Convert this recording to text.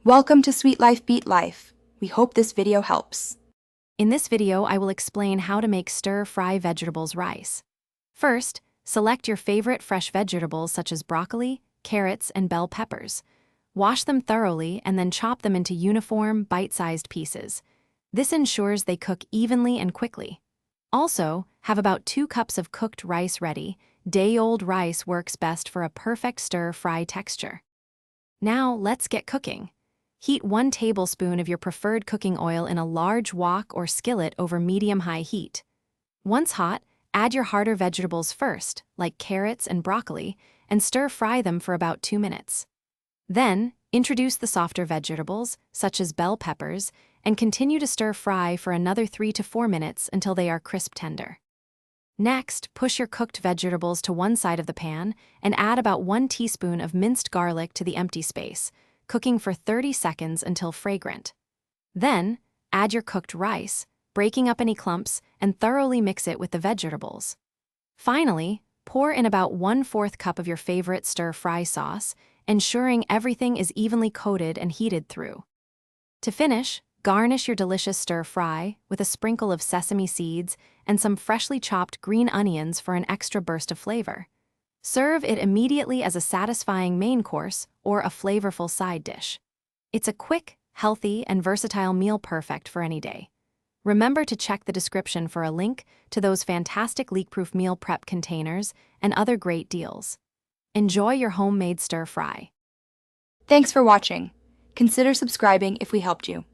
Welcome to Sweet Life Beat Life. We hope this video helps. In this video, I will explain how to make stir-fry vegetables rice. First, select your favorite fresh vegetables such as broccoli, carrots, and bell peppers. Wash them thoroughly and then chop them into uniform, bite-sized pieces. This ensures they cook evenly and quickly. Also, have about 2 cups of cooked rice ready. Day-old rice works best for a perfect stir-fry texture. Now, let's get cooking. Heat 1 tablespoon of your preferred cooking oil in a large wok or skillet over medium-high heat. Once hot, add your harder vegetables first, like carrots and broccoli, and stir-fry them for about 2 minutes. Then, introduce the softer vegetables, such as bell peppers, and continue to stir-fry for another 3 to 4 minutes until they are crisp tender. Next, push your cooked vegetables to one side of the pan and add about 1 teaspoon of minced garlic to the empty space, cooking for 30 seconds until fragrant. Then, add your cooked rice, breaking up any clumps, and thoroughly mix it with the vegetables. Finally, pour in about 1/4 cup of your favorite stir-fry sauce, ensuring everything is evenly coated and heated through. To finish, garnish your delicious stir-fry with a sprinkle of sesame seeds and some freshly chopped green onions for an extra burst of flavor. Serve it immediately as a satisfying main course or a flavorful side dish. It's a quick, healthy, and versatile meal perfect for any day. Remember to check the description for a link to those fantastic leak-proof meal prep containers and other great deals. Enjoy your homemade stir-fry. Thanks for watching. Consider subscribing if we helped you.